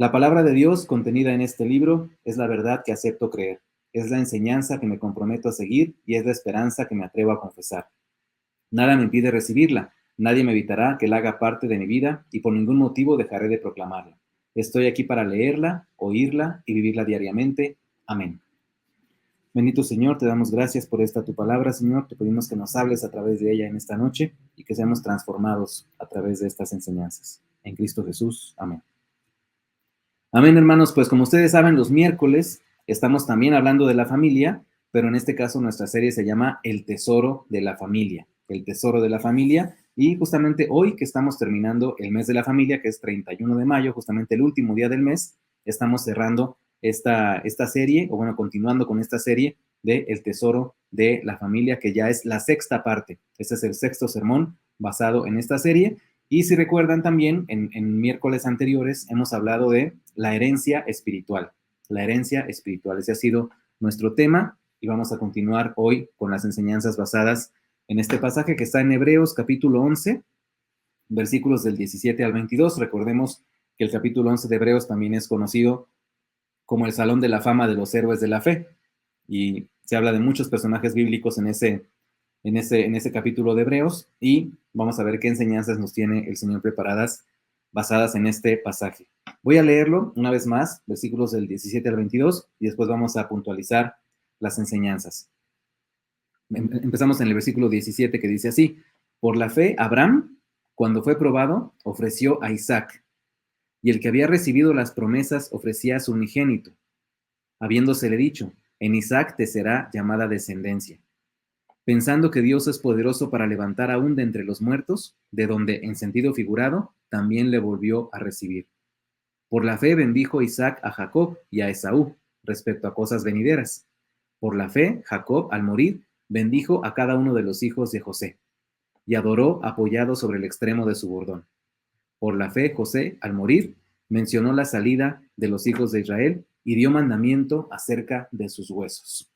La palabra de Dios contenida en este libro es la verdad que acepto creer, es la enseñanza que me comprometo a seguir y es la esperanza que me atrevo a confesar. Nada me impide recibirla, nadie me evitará que la haga parte de mi vida y por ningún motivo dejaré de proclamarla. Estoy aquí para leerla, oírla y vivirla diariamente. Amén. Bendito Señor, te damos gracias por esta tu palabra, Señor. Te pedimos que nos hables a través de ella en esta noche y que seamos transformados a través de estas enseñanzas. En Cristo Jesús. Amén. Amén, hermanos. Pues como ustedes saben, los miércoles estamos también hablando de la familia, pero en este caso nuestra serie se llama El Tesoro de la Familia. El Tesoro de la Familia. Y justamente hoy que estamos terminando el mes de la familia, que es 31 de mayo, justamente el último día del mes, estamos cerrando esta serie, o bueno, continuando con esta serie de El Tesoro de la Familia, que ya es la sexta parte. Este es el sexto sermón basado en esta serie. Y si recuerdan también, en miércoles anteriores hemos hablado de la herencia espiritual. La herencia espiritual. Ese ha sido nuestro tema y vamos a continuar hoy con las enseñanzas basadas en este pasaje que está en Hebreos capítulo 11, versículos del 17 al 22. Recordemos que el capítulo 11 de Hebreos también es conocido como el Salón de la Fama de los Héroes de la Fe. Y se habla de muchos personajes bíblicos en ese capítulo de Hebreos y vamos a ver qué enseñanzas nos tiene el Señor preparadas basadas en este pasaje. Voy a leerlo una vez más, versículos del 17 al 22, y después vamos a puntualizar las enseñanzas. Empezamos en el versículo 17 que dice así: por la fe, Abraham, cuando fue probado, ofreció a Isaac, y el que había recibido las promesas ofrecía a su unigénito, habiéndosele dicho: en Isaac te será llamada descendencia. Pensando que Dios es poderoso para levantar aún de entre los muertos, de donde, en sentido figurado, también le volvió a recibir. Por la fe bendijo Isaac a Jacob y a Esaú, respecto a cosas venideras. Por la fe, Jacob, al morir, bendijo a cada uno de los hijos de José, y adoró apoyado sobre el extremo de su bordón. Por la fe, José, al morir, mencionó la salida de los hijos de Israel y dio mandamiento acerca de sus huesos.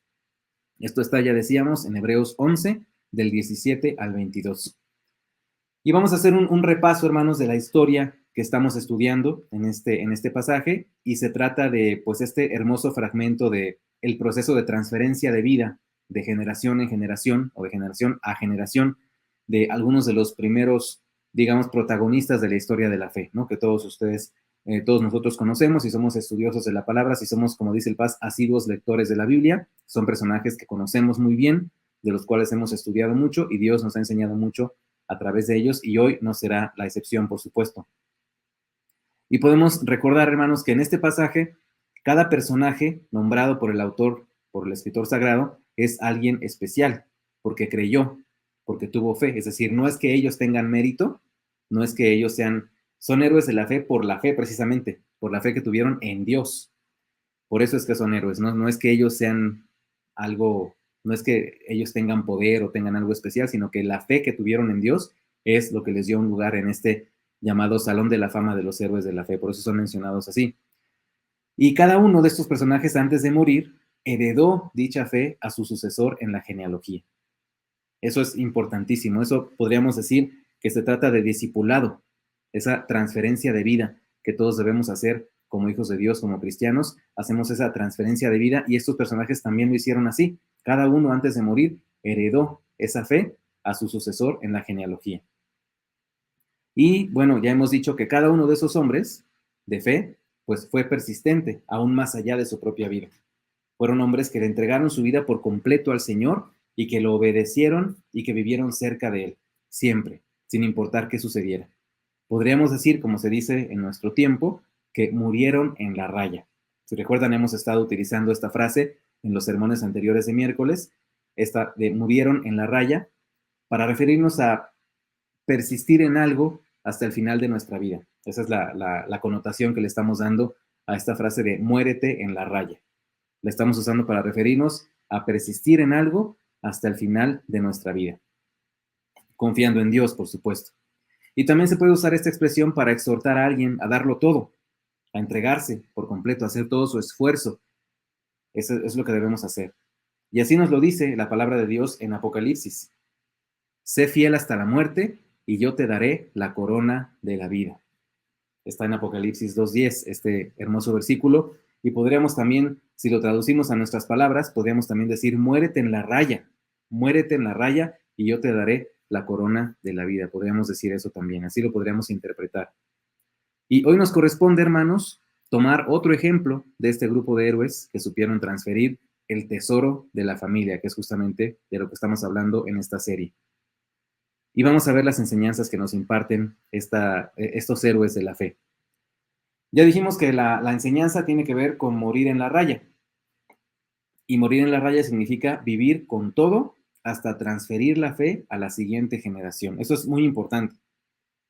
Esto está, ya decíamos, en Hebreos 11, del 17 al 22. Y vamos a hacer un repaso, hermanos, de la historia que estamos estudiando en este pasaje, y se trata de, pues, este hermoso fragmento de el proceso de transferencia de vida de generación en generación, o de generación a generación, de algunos de los primeros, digamos, protagonistas de la historia de la fe, ¿no? Que todos ustedes, todos nosotros conocemos, y somos estudiosos de la palabra, si somos, como dice el Paz, asiduos lectores de la Biblia. Son personajes que conocemos muy bien, de los cuales hemos estudiado mucho, y Dios nos ha enseñado mucho a través de ellos, y hoy no será la excepción, por supuesto. Y podemos recordar, hermanos, que en este pasaje, cada personaje nombrado por el autor, por el escritor sagrado, es alguien especial, porque creyó, porque tuvo fe. Es decir, no es que ellos tengan mérito, no es que ellos son héroes de la fe por la fe, precisamente, por la fe que tuvieron en Dios. Por eso es que son héroes, no es que ellos sean algo, no es que ellos tengan poder o tengan algo especial, sino que la fe que tuvieron en Dios es lo que les dio un lugar en este llamado Salón de la Fama de los Héroes de la Fe. Por eso son mencionados así. Y cada uno de estos personajes, antes de morir, heredó dicha fe a su sucesor en la genealogía. Eso es importantísimo. Eso podríamos decir que se trata de discipulado, esa transferencia de vida que todos debemos hacer como hijos de Dios, como cristianos. Hacemos esa transferencia de vida, y estos personajes también lo hicieron así. Cada uno, antes de morir, heredó esa fe a su sucesor en la genealogía. Y bueno, ya hemos dicho que cada uno de esos hombres de fe, pues fue persistente, aún más allá de su propia vida. Fueron hombres que le entregaron su vida por completo al Señor y que lo obedecieron y que vivieron cerca de Él, siempre, sin importar qué sucediera. Podríamos decir, como se dice en nuestro tiempo, que murieron en la raya. Si recuerdan, hemos estado utilizando esta frase en los sermones anteriores de miércoles, esta de murieron en la raya, para referirnos a persistir en algo hasta el final de nuestra vida. Esa es la connotación que le estamos dando a esta frase de muérete en la raya. La estamos usando para referirnos a persistir en algo hasta el final de nuestra vida. Confiando en Dios, por supuesto. Y también se puede usar esta expresión para exhortar a alguien a darlo todo, a entregarse por completo, a hacer todo su esfuerzo. Eso es lo que debemos hacer. Y así nos lo dice la palabra de Dios en Apocalipsis. Sé fiel hasta la muerte y yo te daré la corona de la vida. Está en Apocalipsis 2:10, este hermoso versículo. Y podríamos también, si lo traducimos a nuestras palabras, podríamos también decir, muérete en la raya y yo te daré la corona de la vida. Podríamos decir eso también, así lo podríamos interpretar. Y hoy nos corresponde, hermanos, tomar otro ejemplo de este grupo de héroes que supieron transferir el tesoro de la familia, que es justamente de lo que estamos hablando en esta serie. Y vamos a ver las enseñanzas que nos imparten estos héroes de la fe. Ya dijimos que la enseñanza tiene que ver con morir en la raya. Y morir en la raya significa vivir con todo hasta transferir la fe a la siguiente generación. Eso es muy importante,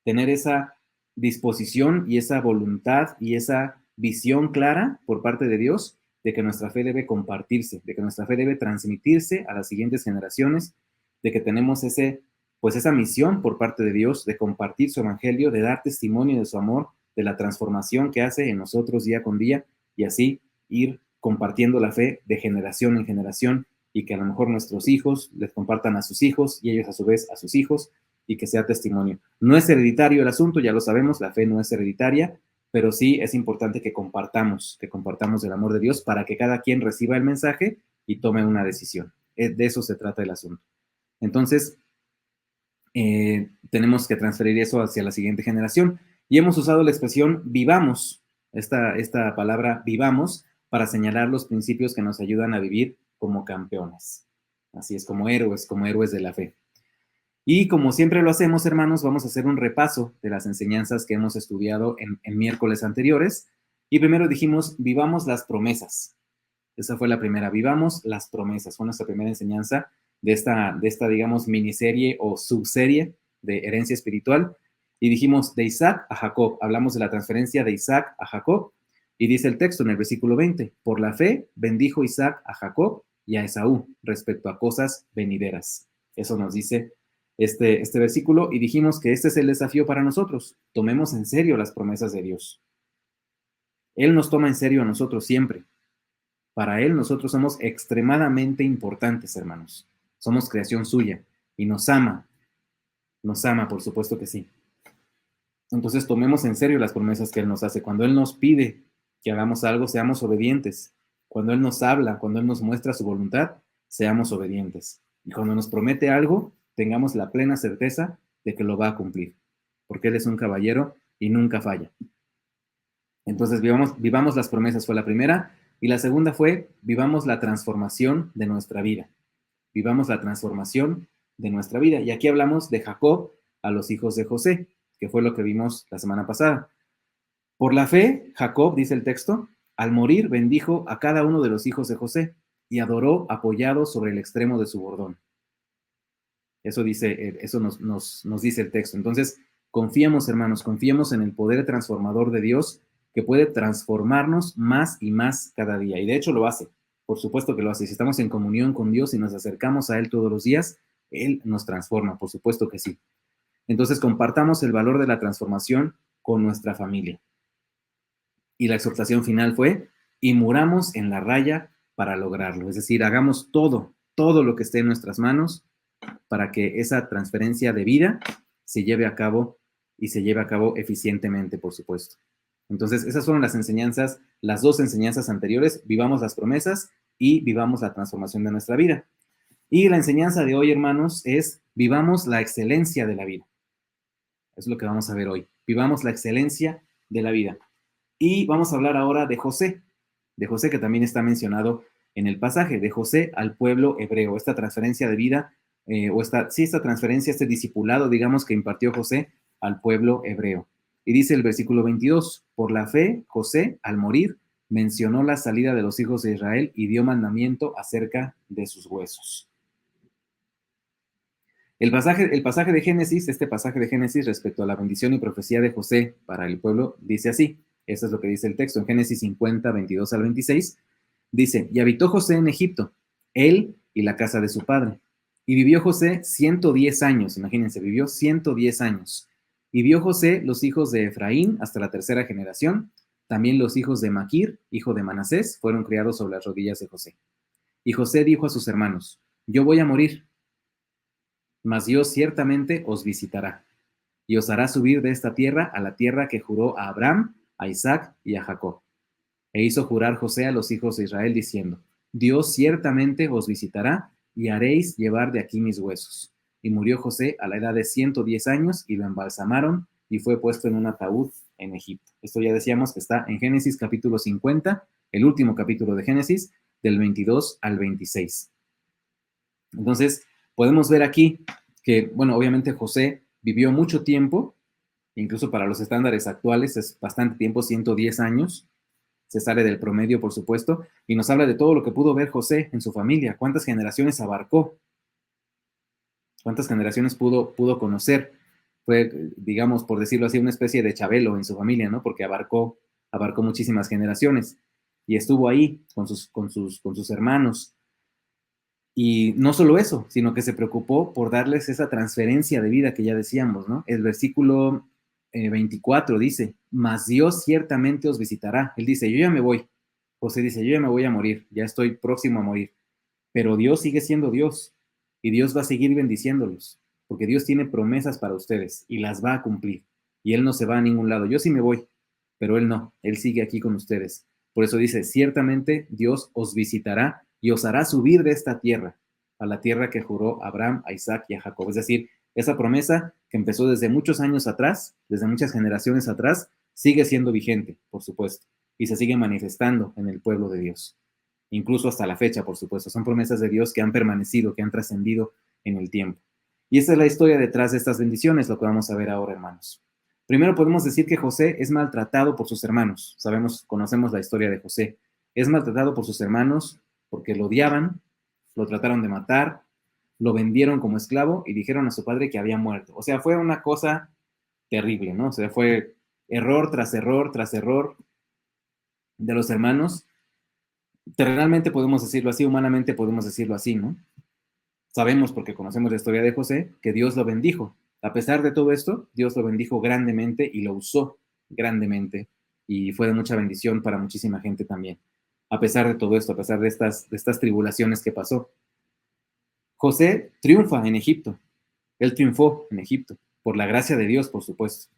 tener esa disposición y esa voluntad y esa visión clara por parte de Dios de que nuestra fe debe compartirse, de que nuestra fe debe transmitirse a las siguientes generaciones, de que tenemos esa misión por parte de Dios de compartir su evangelio, de dar testimonio de su amor, de la transformación que hace en nosotros día con día y así ir compartiendo la fe de generación en generación y que a lo mejor nuestros hijos les compartan a sus hijos y ellos a su vez a sus hijos y que sea testimonio. No es hereditario el asunto, ya lo sabemos, la fe no es hereditaria, pero sí es importante que compartamos el amor de Dios para que cada quien reciba el mensaje y tome una decisión. De eso se trata el asunto. Entonces, tenemos que transferir eso hacia la siguiente generación. Y hemos usado la expresión vivamos, esta palabra vivamos, para señalar los principios que nos ayudan a vivir como campeones. Así es, como héroes de la fe. Y como siempre lo hacemos, hermanos, vamos a hacer un repaso de las enseñanzas que hemos estudiado en miércoles anteriores. Y primero dijimos, vivamos las promesas. Esa fue la primera, vivamos las promesas. Fue nuestra primera enseñanza de esta, digamos, miniserie o subserie de herencia espiritual. Y dijimos de Isaac a Jacob. Hablamos de la transferencia de Isaac a Jacob. Y dice el texto en el versículo 20, por la fe bendijo Isaac a Jacob y a Esaú respecto a cosas venideras. Eso nos dice este versículo y dijimos que este es el desafío para nosotros. Tomemos en serio las promesas de Dios. Él nos toma en serio a nosotros siempre. Para Él nosotros somos extremadamente importantes, hermanos. Somos creación suya y nos ama. Nos ama, por supuesto que sí. Entonces tomemos en serio las promesas que Él nos hace. Cuando Él nos pide que hagamos algo, seamos obedientes. Cuando Él nos habla, cuando Él nos muestra su voluntad, seamos obedientes. Y cuando nos promete algo, tengamos la plena certeza de que lo va a cumplir, porque Él es un caballero y nunca falla. Entonces, vivamos las promesas, fue la primera, y la segunda fue, vivamos la transformación de nuestra vida. Vivamos la transformación de nuestra vida. Y aquí hablamos de Jacob a los hijos de José, que fue lo que vimos la semana pasada. Por la fe, Jacob, dice el texto, al morir bendijo a cada uno de los hijos de José y adoró apoyado sobre el extremo de su bordón. Eso nos dice el texto. Entonces, confiemos, hermanos, confiemos en el poder transformador de Dios que puede transformarnos más y más cada día. Y de hecho lo hace. Por supuesto que lo hace. Si estamos en comunión con Dios y nos acercamos a Él todos los días, Él nos transforma, por supuesto que sí. Entonces, compartamos el valor de la transformación con nuestra familia. Y la exhortación final fue, y muramos en la raya para lograrlo. Es decir, hagamos todo lo que esté en nuestras manos para que esa transferencia de vida se lleve a cabo y se lleve a cabo eficientemente, por supuesto. Entonces, esas fueron las enseñanzas, las dos enseñanzas anteriores, vivamos las promesas y vivamos la transformación de nuestra vida. Y la enseñanza de hoy, hermanos, es vivamos la excelencia de la vida. Es lo que vamos a ver hoy. Vivamos la excelencia de la vida. Y vamos a hablar ahora de José que también está mencionado en el pasaje, de José al pueblo hebreo, esta transferencia de vida, esta transferencia, este discipulado, digamos, que impartió José al pueblo hebreo. Y dice el versículo 22, por la fe, José, al morir, mencionó la salida de los hijos de Israel y dio mandamiento acerca de sus huesos. El pasaje de Génesis, este pasaje de Génesis respecto a la bendición y profecía de José para el pueblo, dice así. Eso es lo que dice el texto en Génesis 50, 22 al 26. Dice, y habitó José en Egipto, él y la casa de su padre. Y vivió José 110 años, imagínense, vivió 110 años. Y vio José los hijos de Efraín hasta la tercera generación. También los hijos de Maquir, hijo de Manasés, fueron criados sobre las rodillas de José. Y José dijo a sus hermanos, yo voy a morir, mas Dios ciertamente os visitará. y os hará subir de esta tierra a la tierra que juró a Abraham, a Isaac y a Jacob. E hizo jurar José a los hijos de Israel, diciendo: Dios ciertamente os visitará, y haréis llevar de aquí mis huesos. Y murió José a la edad de 110 años, y lo embalsamaron, y fue puesto en un ataúd en Egipto. Esto ya decíamos que está en Génesis capítulo 50, el último capítulo de Génesis, del 22 al 26. Entonces, podemos ver aquí que, bueno, obviamente José vivió mucho tiempo, incluso para los estándares actuales es bastante tiempo, 110 años, se sale del promedio, por supuesto, y nos habla de todo lo que pudo ver José en su familia, cuántas generaciones abarcó, cuántas generaciones pudo conocer. Fue, digamos, por decirlo así, una especie de Chabelo en su familia, ¿no? Porque abarcó muchísimas generaciones y estuvo ahí con sus hermanos. Y no solo eso, sino que se preocupó por darles esa transferencia de vida que ya decíamos, ¿no? El versículo 24 dice: mas Dios ciertamente os visitará. Él dice: yo ya me voy. José dice: yo ya me voy a morir, ya estoy próximo a morir. Pero Dios sigue siendo Dios y Dios va a seguir bendiciéndolos, porque Dios tiene promesas para ustedes y las va a cumplir. Y Él no se va a ningún lado. Yo sí me voy, pero Él no. Él sigue aquí con ustedes. Por eso dice: ciertamente Dios os visitará y os hará subir de esta tierra, a la tierra que juró a Abraham, a Isaac y a Jacob. Es decir, esa promesa que empezó desde muchos años atrás, desde muchas generaciones atrás, sigue siendo vigente, por supuesto, y se sigue manifestando en el pueblo de Dios. Incluso hasta la fecha, por supuesto. Son promesas de Dios que han permanecido, que han trascendido en el tiempo. Y esta es la historia detrás de estas bendiciones, lo que vamos a ver ahora, hermanos. Primero podemos decir que José es maltratado por sus hermanos. Conocemos la historia de José. Es maltratado por sus hermanos porque lo odiaban, lo trataron de matar, lo vendieron como esclavo y dijeron a su padre que había muerto. O sea, fue una cosa terrible, ¿no? O sea, fue error tras error tras error de los hermanos. Terrenalmente podemos decirlo así, humanamente podemos decirlo así, ¿no? Sabemos, porque conocemos la historia de José, que Dios lo bendijo. A pesar de todo esto, Dios lo bendijo grandemente y lo usó grandemente y fue de mucha bendición para muchísima gente también. A pesar de todo esto, a pesar de estas tribulaciones que pasó. José triunfa en Egipto. Él triunfó en Egipto, por la gracia de Dios, por supuesto,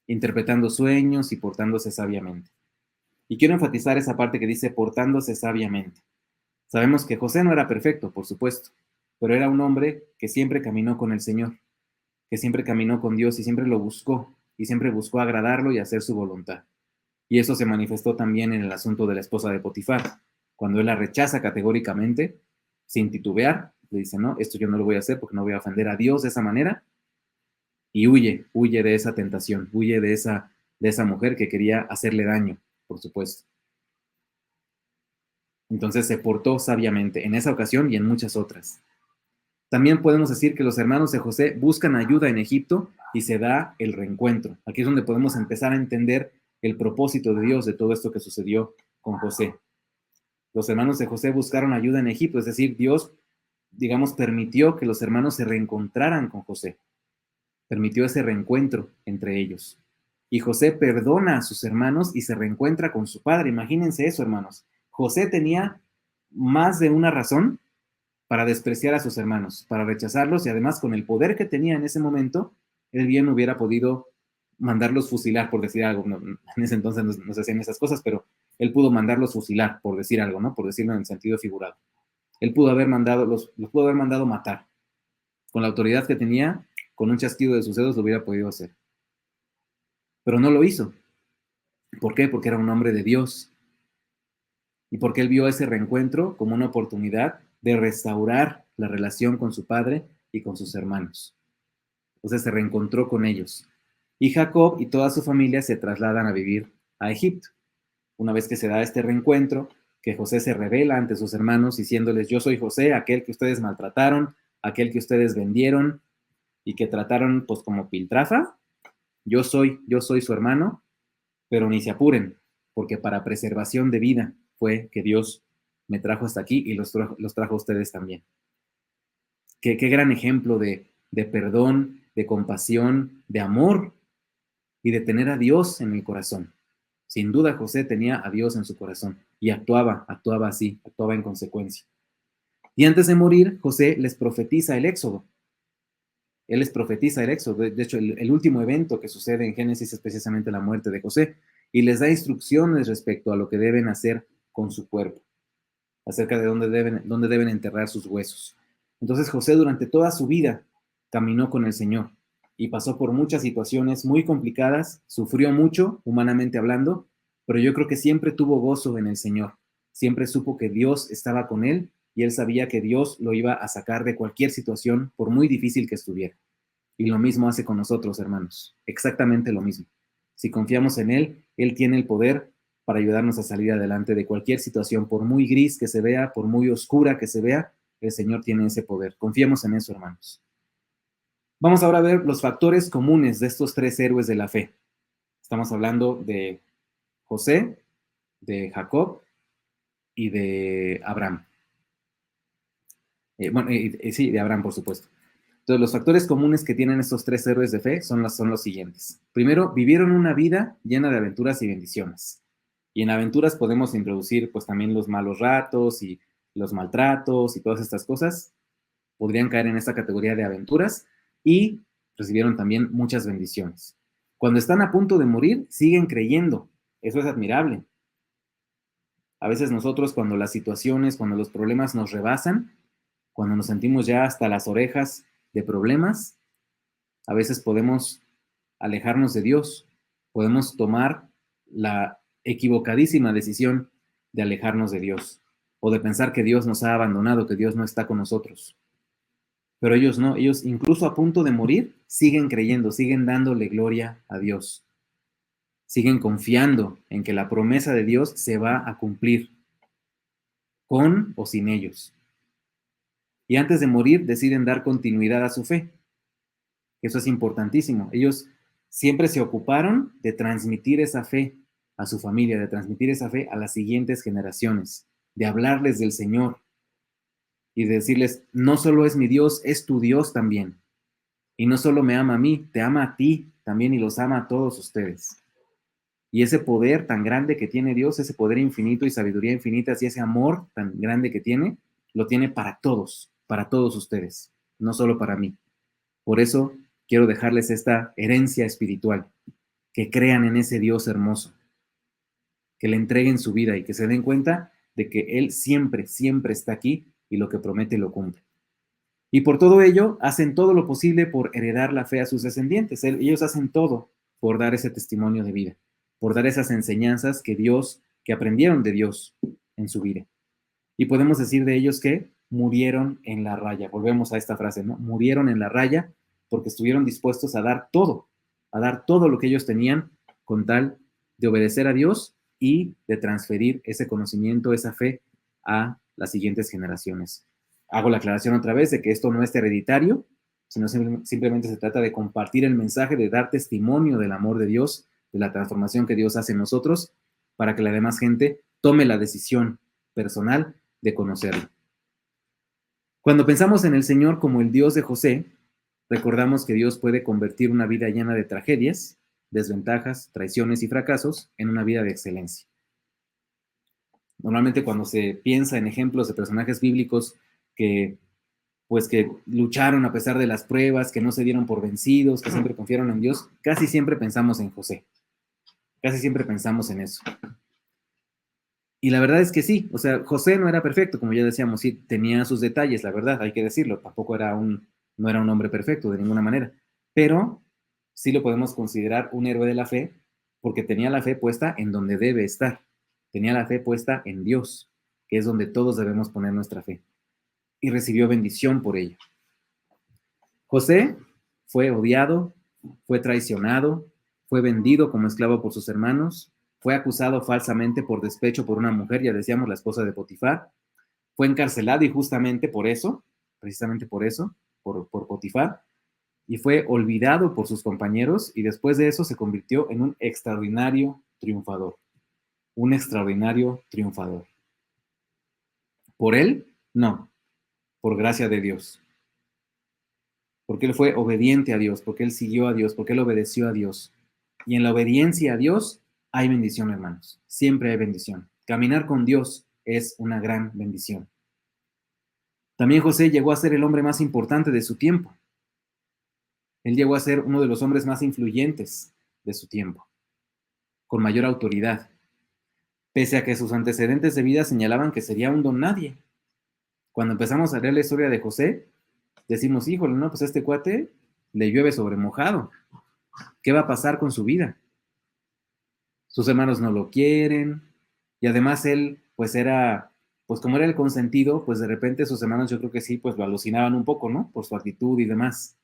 interpretando sueños y portándose sabiamente. Y quiero enfatizar esa parte que dice portándose sabiamente. Sabemos que José no era perfecto, por supuesto, pero era un hombre que siempre caminó con el Señor, que siempre caminó con Dios y siempre lo buscó, y siempre buscó agradarlo y hacer su voluntad. Y eso se manifestó también en el asunto de la esposa de Potifar, cuando él la rechaza categóricamente, sin titubear, le dice: no, esto yo no lo voy a hacer porque no voy a ofender a Dios de esa manera, y huye de esa tentación, huye de esa mujer que quería hacerle daño, por supuesto. Entonces se portó sabiamente en esa ocasión y en muchas otras. También podemos decir que los hermanos de José buscan ayuda en Egipto y se da el reencuentro. Aquí es donde podemos empezar a entender el propósito de Dios de todo esto que sucedió con José. Los hermanos de José buscaron ayuda en Egipto, es decir, Dios, digamos, permitió que los hermanos se reencontraran con José. Permitió ese reencuentro entre ellos. Y José perdona a sus hermanos y se reencuentra con su padre. Imagínense eso, hermanos. José tenía más de una razón para despreciar a sus hermanos, para rechazarlos, y además con el poder que tenía en ese momento, él bien hubiera podido mandarlos fusilar, por decir algo. No, en ese entonces no se hacían esas cosas, pero él pudo mandarlos fusilar, por decir algo, ¿no? Por decirlo en el sentido figurado. Él pudo haber mandado, los pudo haber mandado matar. Con la autoridad que tenía, con un chasquido de sus dedos lo hubiera podido hacer. Pero no lo hizo. ¿Por qué? Porque era un hombre de Dios. Y porque él vio ese reencuentro como una oportunidad de restaurar la relación con su padre y con sus hermanos. Entonces se reencontró con ellos. Y Jacob y toda su familia se trasladan a vivir a Egipto. Una vez que se da este reencuentro, que José se revela ante sus hermanos diciéndoles: yo soy José, aquel que ustedes maltrataron, aquel que ustedes vendieron y que trataron pues como piltrafa. Yo soy su hermano, pero ni se apuren, porque para preservación de vida fue que Dios me trajo hasta aquí y los trajo a ustedes también. Qué gran ejemplo de perdón, de compasión, de amor y de tener a Dios en el corazón. Sin duda José tenía a Dios en su corazón y actuaba así, actuaba en consecuencia. Y antes de morir, José les profetiza el éxodo. Él les profetiza el éxodo, de hecho, el último evento que sucede en Génesis es precisamente la muerte de José, y les da instrucciones respecto a lo que deben hacer con su cuerpo, acerca de dónde deben enterrar sus huesos. Entonces José durante toda su vida caminó con el Señor y pasó por muchas situaciones muy complicadas, sufrió mucho, humanamente hablando, pero yo creo que siempre tuvo gozo en el Señor. Siempre supo que Dios estaba con él y él sabía que Dios lo iba a sacar de cualquier situación, por muy difícil que estuviera. Y lo mismo hace con nosotros, hermanos. Exactamente lo mismo. Si confiamos en Él, Él tiene el poder para ayudarnos a salir adelante de cualquier situación, por muy gris que se vea, por muy oscura que se vea, el Señor tiene ese poder. Confiemos en eso, hermanos. Vamos ahora a ver los factores comunes de estos tres héroes de la fe. Estamos hablando de José, de Jacob y de Abraham. Sí, de Abraham, por supuesto. Entonces, los factores comunes que tienen estos tres héroes de fe son los siguientes. Primero, vivieron una vida llena de aventuras y bendiciones. Y en aventuras podemos introducir pues también los malos ratos y los maltratos y todas estas cosas. Podrían caer en esta categoría de aventuras y recibieron también muchas bendiciones. Cuando están a punto de morir, siguen creyendo. Eso es admirable. A veces nosotros cuando las situaciones, cuando los problemas nos rebasan, cuando nos sentimos ya hasta las orejas de problemas, a veces podemos alejarnos de Dios, podemos tomar la equivocadísima decisión de alejarnos de Dios o de pensar que Dios nos ha abandonado, que Dios no está con nosotros. Pero ellos no, ellos incluso a punto de morir siguen creyendo, siguen dándole gloria a Dios, siguen confiando en que la promesa de Dios se va a cumplir, con o sin ellos. Y antes de morir deciden dar continuidad a su fe. Eso es importantísimo. Ellos siempre se ocuparon de transmitir esa fe a su familia, de transmitir esa fe a las siguientes generaciones, de hablarles del Señor y de decirles, no solo es mi Dios, es tu Dios también. Y no solo me ama a mí, te ama a ti también y los ama a todos ustedes. Y ese poder tan grande que tiene Dios, ese poder infinito y sabiduría infinita, y ese amor tan grande que tiene, lo tiene para todos ustedes, no solo para mí. Por eso quiero dejarles esta herencia espiritual, que crean en ese Dios hermoso, que le entreguen su vida y que se den cuenta de que Él siempre, siempre está aquí y lo que promete lo cumple. Y por todo ello, hacen todo lo posible por heredar la fe a sus descendientes. Ellos hacen todo por dar ese testimonio de vida, por dar esas enseñanzas que aprendieron de Dios en su vida. Y podemos decir de ellos que murieron en la raya. Volvemos a esta frase, ¿no? Murieron en la raya porque estuvieron dispuestos a dar todo lo que ellos tenían con tal de obedecer a Dios y de transferir ese conocimiento, esa fe a las siguientes generaciones. Hago la aclaración otra vez de que esto no es hereditario, sino simplemente se trata de compartir el mensaje, de dar testimonio del amor de Dios, de la transformación que Dios hace en nosotros, para que la demás gente tome la decisión personal de conocerlo. Cuando pensamos en el Señor como el Dios de José, recordamos que Dios puede convertir una vida llena de tragedias, desventajas, traiciones y fracasos en una vida de excelencia. Normalmente cuando se piensa en ejemplos de personajes bíblicos que lucharon a pesar de las pruebas, que no se dieron por vencidos, que siempre confiaron en Dios, casi siempre pensamos en José. Casi siempre pensamos en eso. Y la verdad es que sí, o sea, José no era perfecto, como ya decíamos, sí, tenía sus detalles, la verdad, hay que decirlo, tampoco no era un hombre perfecto de ninguna manera, pero sí lo podemos considerar un héroe de la fe porque tenía la fe puesta en donde debe estar, tenía la fe puesta en Dios, que es donde todos debemos poner nuestra fe, y recibió bendición por ello. José fue odiado, fue traicionado, fue vendido como esclavo por sus hermanos, fue acusado falsamente por despecho por una mujer, ya decíamos, la esposa de Potifar, fue encarcelado y justamente por eso, precisamente por eso, por Potifar, y fue olvidado por sus compañeros y después de eso se convirtió en un extraordinario triunfador. Un extraordinario triunfador. ¿Por él? No, por gracia de Dios. Porque él fue obediente a Dios, porque él siguió a Dios, porque él obedeció a Dios. Y en la obediencia a Dios hay bendición, hermanos. Siempre hay bendición. Caminar con Dios es una gran bendición. También José llegó a ser el hombre más importante de su tiempo. Él llegó a ser uno de los hombres más influyentes de su tiempo, con mayor autoridad, pese a que sus antecedentes de vida señalaban que sería un don nadie. Cuando empezamos a leer la historia de José, decimos, híjole, no, pues a este cuate le llueve sobre mojado. ¿Qué va a pasar con su vida? Sus hermanos no lo quieren, y además él, pues era, pues como era el consentido, pues de repente sus hermanos yo creo que sí, pues lo alucinaban un poco, ¿no? Por su actitud y demás.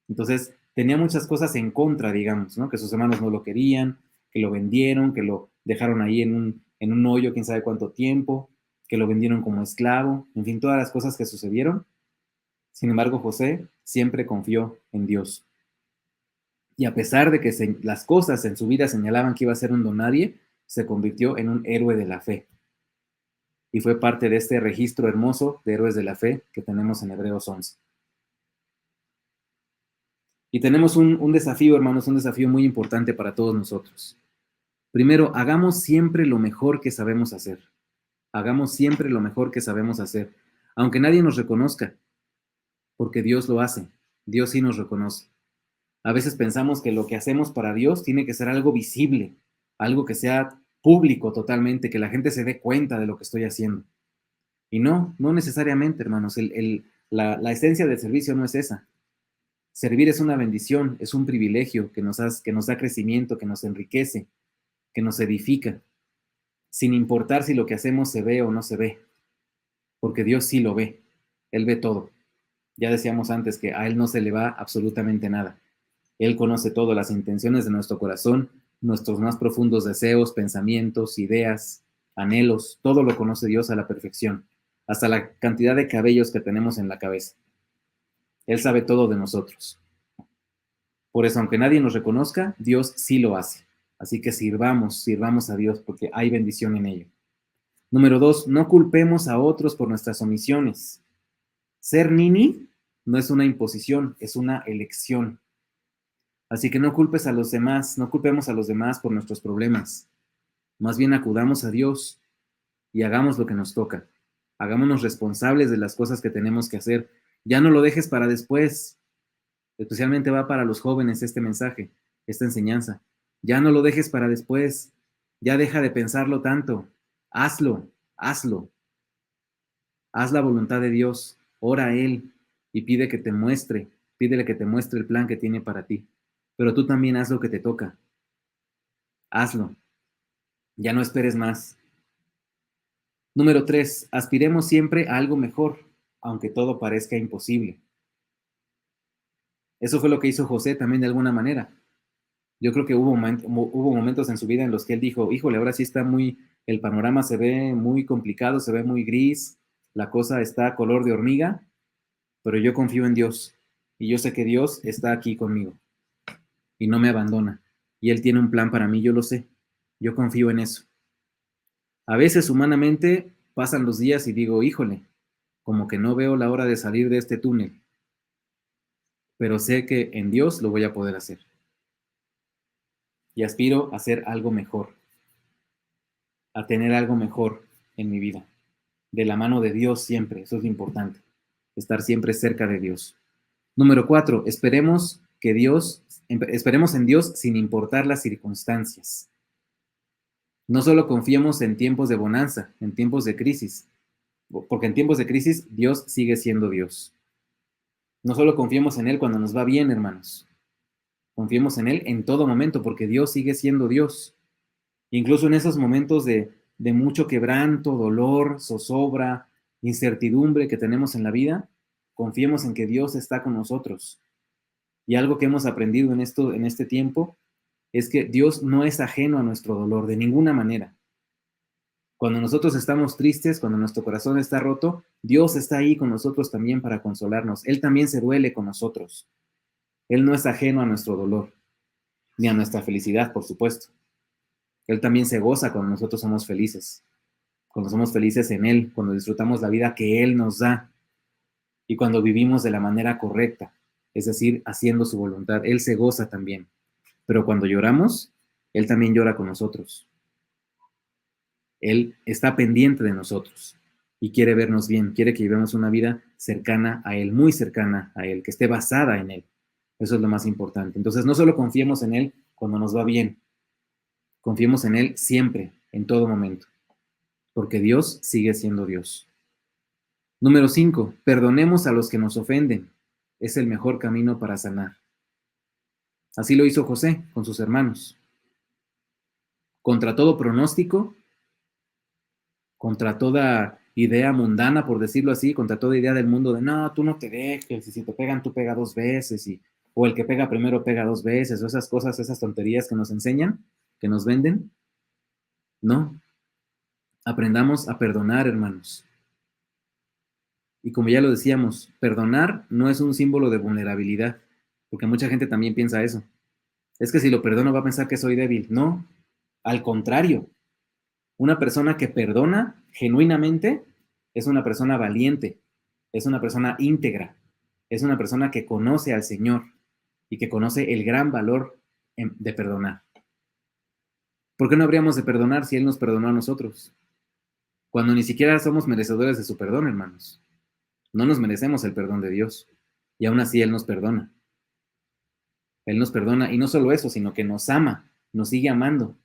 Entonces, tenía muchas cosas en contra, digamos, ¿no? Que sus hermanos no lo querían, que lo vendieron, que lo dejaron ahí en un hoyo quién sabe cuánto tiempo, que lo vendieron como esclavo, en fin, todas las cosas que sucedieron. Sin embargo, José siempre confió en Dios. Y a pesar de que las cosas en su vida señalaban que iba a ser un don nadie, se convirtió en un héroe de la fe. Y fue parte de este registro hermoso de héroes de la fe que tenemos en Hebreos 11. Y tenemos un desafío, hermanos, un desafío muy importante para todos nosotros. Primero, hagamos siempre lo mejor que sabemos hacer. Hagamos siempre lo mejor que sabemos hacer, aunque nadie nos reconozca, porque Dios lo hace. Dios sí nos reconoce. A veces pensamos que lo que hacemos para Dios tiene que ser algo visible, algo que sea público totalmente, que la gente se dé cuenta de lo que estoy haciendo. Y no, no necesariamente, hermanos. La esencia del servicio no es esa. Servir es una bendición, es un privilegio que nos da crecimiento, que nos enriquece, que nos edifica, sin importar si lo que hacemos se ve o no se ve, porque Dios sí lo ve, Él ve todo. Ya decíamos antes que a Él no se le va absolutamente nada. Él conoce todo, las intenciones de nuestro corazón, nuestros más profundos deseos, pensamientos, ideas, anhelos, todo lo conoce Dios a la perfección, hasta la cantidad de cabellos que tenemos en la cabeza. Él sabe todo de nosotros. Por eso, aunque nadie nos reconozca, Dios sí lo hace. Así que sirvamos a Dios porque hay bendición en ello. Número 2, no culpemos a otros por nuestras omisiones. Ser nini no es una imposición, es una elección. Así que no culpes a los demás, no culpemos a los demás por nuestros problemas. Más bien acudamos a Dios y hagamos lo que nos toca. Hagámonos responsables de las cosas que tenemos que hacer. Ya no lo dejes para después. Especialmente va para los jóvenes este mensaje, esta enseñanza. Ya no lo dejes para después. Ya deja de pensarlo tanto. Hazlo, hazlo. Haz la voluntad de Dios. Ora a Él y pídele que te muestre el plan que tiene para ti. Pero tú también haz lo que te toca. Hazlo. Ya no esperes más. Número 3, aspiremos siempre a algo mejor, aunque todo parezca imposible. Eso fue lo que hizo José también de alguna manera. Yo creo que hubo momentos en su vida en los que él dijo, híjole, ahora sí está el panorama se ve muy complicado, se ve muy gris, la cosa está color de hormiga, pero yo confío en Dios y yo sé que Dios está aquí conmigo y no me abandona. Y Él tiene un plan para mí, yo lo sé, yo confío en eso. A veces humanamente pasan los días y digo, híjole, como que no veo la hora de salir de este túnel, pero sé que en Dios lo voy a poder hacer. Y aspiro a hacer algo mejor, a tener algo mejor en mi vida. De la mano de Dios siempre, eso es lo importante, estar siempre cerca de Dios. Número 4, esperemos en Dios sin importar las circunstancias. No solo confiemos en tiempos de bonanza, en tiempos de crisis, porque en tiempos de crisis Dios sigue siendo Dios. No solo confiemos en Él cuando nos va bien, hermanos. Confiemos en Él en todo momento, porque Dios sigue siendo Dios. Incluso en esos momentos de mucho quebranto, dolor, zozobra, incertidumbre que tenemos en la vida, confiemos en que Dios está con nosotros. Y algo que hemos aprendido en este tiempo es que Dios no es ajeno a nuestro dolor de ninguna manera. Cuando nosotros estamos tristes, cuando nuestro corazón está roto, Dios está ahí con nosotros también para consolarnos. Él también se duele con nosotros. Él no es ajeno a nuestro dolor, ni a nuestra felicidad, por supuesto. Él también se goza cuando nosotros somos felices, cuando somos felices en Él, cuando disfrutamos la vida que Él nos da y cuando vivimos de la manera correcta, es decir, haciendo su voluntad. Él se goza también. Pero cuando lloramos, Él también llora con nosotros. Él está pendiente de nosotros y quiere vernos bien, quiere que llevemos una vida cercana a Él, muy cercana a Él, que esté basada en Él. Eso es lo más importante. Entonces, no solo confiemos en Él cuando nos va bien, confiemos en Él siempre, en todo momento, porque Dios sigue siendo Dios. Número 5, perdonemos a los que nos ofenden. Es el mejor camino para sanar. Así lo hizo José con sus hermanos. Contra todo pronóstico, contra toda idea mundana, por decirlo así, contra toda idea del mundo de, no, tú no te dejes, y si te pegan, tú pega 2 veces, o el que pega primero pega 2 veces, o esas cosas, esas tonterías que nos enseñan, que nos venden. No, aprendamos a perdonar, hermanos. Y como ya lo decíamos, perdonar no es un símbolo de vulnerabilidad, porque mucha gente también piensa eso. Es que si lo perdono va a pensar que soy débil. No, al contrario. Una persona que perdona genuinamente es una persona valiente, es una persona íntegra, es una persona que conoce al Señor y que conoce el gran valor de perdonar. ¿Por qué no habríamos de perdonar si Él nos perdonó a nosotros? Cuando ni siquiera somos merecedores de su perdón, hermanos. No nos merecemos el perdón de Dios. Y aún así Él nos perdona. Él nos perdona, y no solo eso, sino que nos ama, nos sigue amando.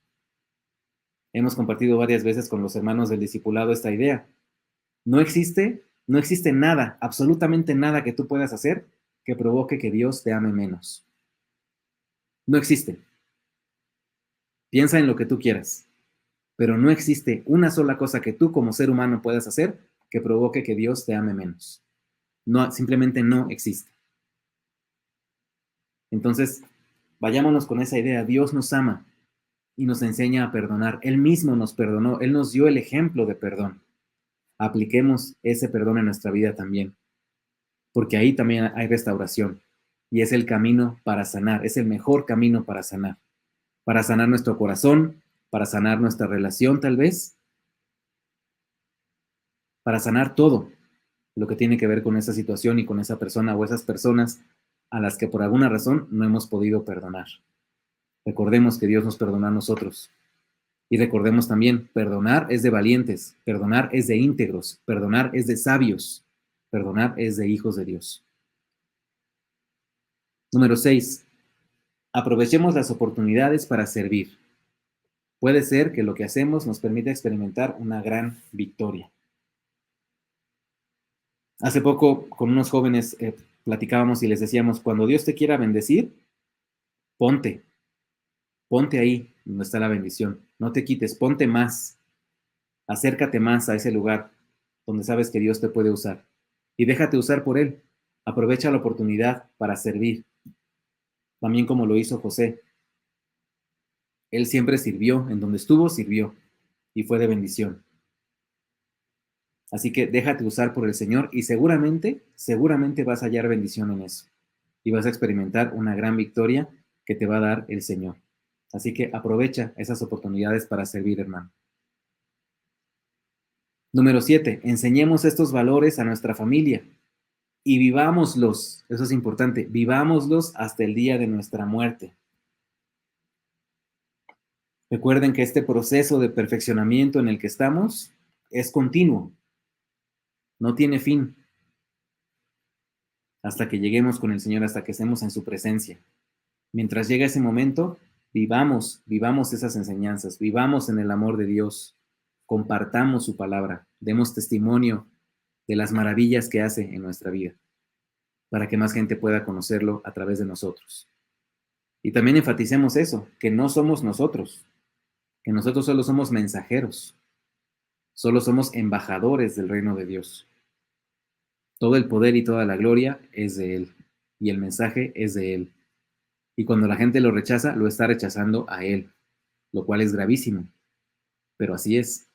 Hemos compartido varias veces con los hermanos del discipulado esta idea. No existe nada, absolutamente nada que tú puedas hacer que provoque que Dios te ame menos. No existe. Piensa en lo que tú quieras, pero no existe una sola cosa que tú como ser humano puedas hacer que provoque que Dios te ame menos. No, simplemente no existe. Entonces, vayámonos con esa idea. Dios nos ama y nos enseña a perdonar. Él mismo nos perdonó, Él nos dio el ejemplo de perdón. Apliquemos ese perdón en nuestra vida también, porque ahí también hay restauración y es el camino para sanar, es el mejor camino para sanar nuestro corazón, para sanar nuestra relación tal vez, para sanar todo lo que tiene que ver con esa situación y con esa persona o esas personas a las que por alguna razón no hemos podido perdonar. Recordemos que Dios nos perdonó a nosotros. Y recordemos también, perdonar es de valientes, perdonar es de íntegros, perdonar es de sabios, perdonar es de hijos de Dios. Número 6. Aprovechemos las oportunidades para servir. Puede ser que lo que hacemos nos permita experimentar una gran victoria. Hace poco con unos jóvenes platicábamos y les decíamos, cuando Dios te quiera bendecir, ponte ahí donde está la bendición, no te quites, ponte más, acércate más a ese lugar donde sabes que Dios te puede usar y déjate usar por Él. Aprovecha la oportunidad para servir, también como lo hizo José. Él siempre sirvió, en donde estuvo sirvió y fue de bendición. Así que déjate usar por el Señor y seguramente vas a hallar bendición en eso y vas a experimentar una gran victoria que te va a dar el Señor. Así que aprovecha esas oportunidades para servir, hermano. Número 7, enseñemos estos valores a nuestra familia y vivámoslos, eso es importante, vivámoslos hasta el día de nuestra muerte. Recuerden que este proceso de perfeccionamiento en el que estamos es continuo, no tiene fin, hasta que lleguemos con el Señor, hasta que estemos en su presencia. Mientras llega ese momento, vivamos esas enseñanzas, vivamos en el amor de Dios, compartamos su palabra, demos testimonio de las maravillas que hace en nuestra vida, para que más gente pueda conocerlo a través de nosotros. Y también enfaticemos eso, que no somos nosotros, que nosotros solo somos mensajeros, solo somos embajadores del reino de Dios. Todo el poder y toda la gloria es de Él, y el mensaje es de Él. Y cuando la gente lo rechaza, lo está rechazando a Él, lo cual es gravísimo. Pero así es.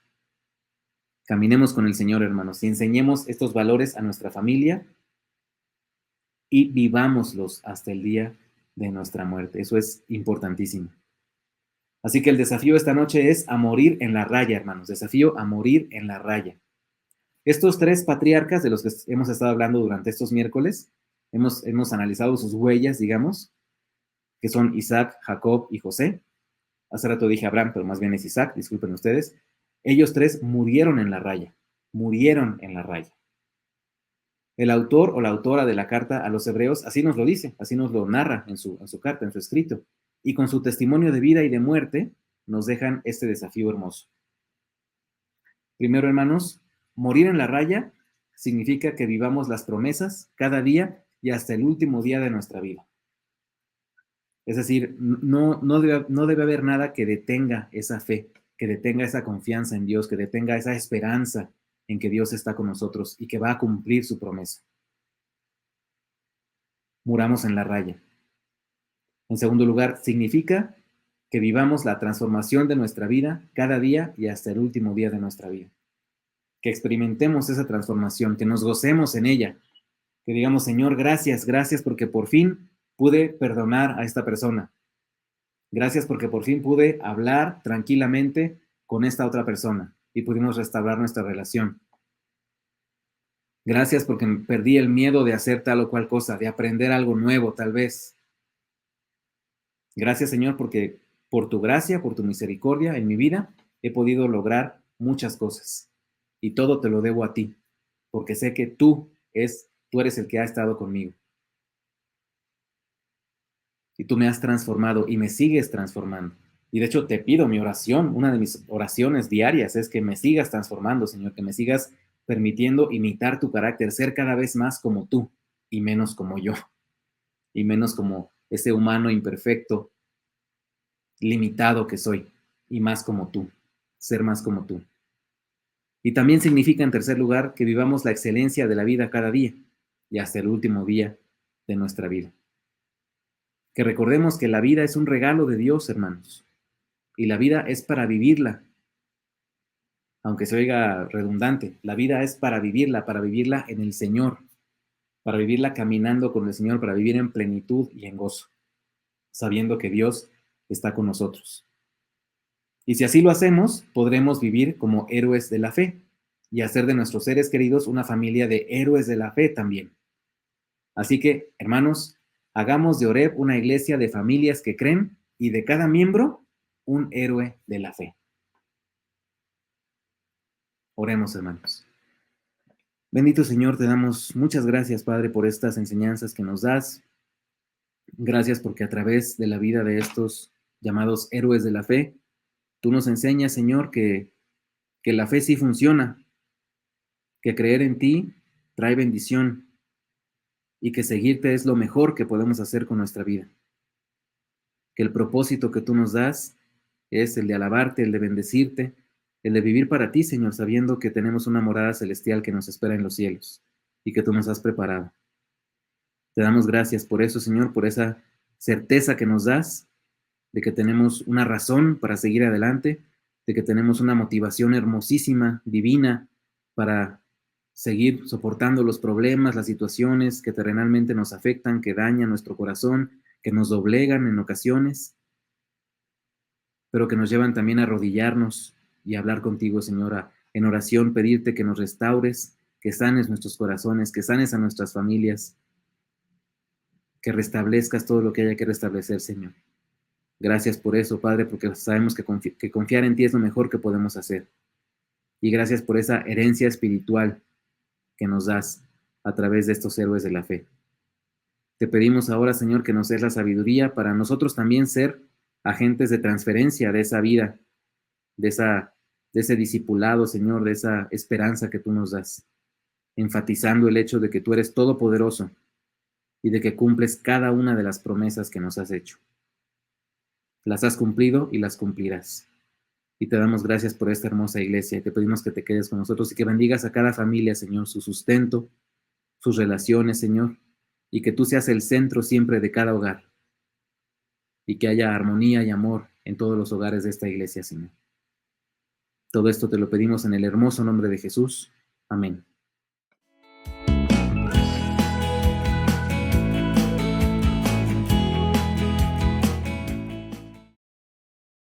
Caminemos con el Señor, hermanos, y enseñemos estos valores a nuestra familia y vivámoslos hasta el día de nuestra muerte. Eso es importantísimo. Así que el desafío esta noche es a morir en la raya, hermanos. Desafío a morir en la raya. Estos 3 patriarcas de los que hemos estado hablando durante estos miércoles, hemos analizado sus huellas, digamos, que son Isaac, Jacob y José. Hace rato dije Abraham, pero más bien es Isaac, disculpen ustedes. Ellos 3 murieron en la raya, murieron en la raya. El autor o la autora de la carta a los hebreos así nos lo dice, así nos lo narra en su carta, en su escrito. Y con su testimonio de vida y de muerte nos dejan este desafío hermoso. Primero, hermanos, morir en la raya significa que vivamos las promesas cada día y hasta el último día de nuestra vida. Es decir, no debe haber nada que detenga esa fe, que detenga esa confianza en Dios, que detenga esa esperanza en que Dios está con nosotros y que va a cumplir su promesa. Muramos en la raya. En segundo lugar, significa que vivamos la transformación de nuestra vida cada día y hasta el último día de nuestra vida. Que experimentemos esa transformación, que nos gocemos en ella, que digamos, Señor, gracias, gracias porque por fin pude perdonar a esta persona. Gracias porque por fin pude hablar tranquilamente con esta otra persona y pudimos restaurar nuestra relación. Gracias porque perdí el miedo de hacer tal o cual cosa, de aprender algo nuevo tal vez. Gracias, Señor, porque por tu gracia, por tu misericordia en mi vida, he podido lograr muchas cosas. Y todo te lo debo a ti, porque sé que tú eres el que ha estado conmigo. Y tú me has transformado y me sigues transformando. Y de hecho te pido mi oración, una de mis oraciones diarias es que me sigas transformando, Señor, que me sigas permitiendo imitar tu carácter, ser cada vez más como tú y menos como yo, y menos como ese humano imperfecto, limitado que soy, y más como tú, ser más como tú. Y también significa, en tercer lugar, que vivamos la excelencia de la vida cada día y hasta el último día de nuestra vida. Que recordemos que la vida es un regalo de Dios, hermanos, y la vida es para vivirla. Aunque se oiga redundante, la vida es para vivirla en el Señor, para vivirla caminando con el Señor, para vivir en plenitud y en gozo, sabiendo que Dios está con nosotros. Y si así lo hacemos, podremos vivir como héroes de la fe y hacer de nuestros seres queridos una familia de héroes de la fe también. Así que, hermanos, hagamos de Oreb una iglesia de familias que creen y de cada miembro un héroe de la fe. Oremos, hermanos. Bendito Señor, te damos muchas gracias, Padre, por estas enseñanzas que nos das. Gracias porque a través de la vida de estos llamados héroes de la fe, tú nos enseñas, Señor, que la fe sí funciona, que creer en ti trae bendición y que seguirte es lo mejor que podemos hacer con nuestra vida. Que el propósito que tú nos das es el de alabarte, el de bendecirte, el de vivir para ti, Señor, sabiendo que tenemos una morada celestial que nos espera en los cielos y que tú nos has preparado. Te damos gracias por eso, Señor, por esa certeza que nos das de que tenemos una razón para seguir adelante, de que tenemos una motivación hermosísima, divina, para seguir soportando los problemas, las situaciones que terrenalmente nos afectan, que dañan nuestro corazón, que nos doblegan en ocasiones, pero que nos llevan también a arrodillarnos y a hablar contigo, Señora, en oración, pedirte que nos restaures, que sanes nuestros corazones, que sanes a nuestras familias, que restablezcas todo lo que haya que restablecer, Señor. Gracias por eso, Padre, porque sabemos que confiar en ti es lo mejor que podemos hacer. Y gracias por esa herencia espiritual que nos das a través de estos héroes de la fe. Te pedimos ahora, Señor, que nos des la sabiduría para nosotros también ser agentes de transferencia de esa vida, de ese discipulado, Señor, de esa esperanza que tú nos das, enfatizando el hecho de que tú eres todopoderoso y de que cumples cada una de las promesas que nos has hecho. Las has cumplido y las cumplirás. Y te damos gracias por esta hermosa iglesia. Te pedimos que te quedes con nosotros y que bendigas a cada familia, Señor, su sustento, sus relaciones, Señor, y que tú seas el centro siempre de cada hogar y que haya armonía y amor en todos los hogares de esta iglesia, Señor. Todo esto te lo pedimos en el hermoso nombre de Jesús. Amén.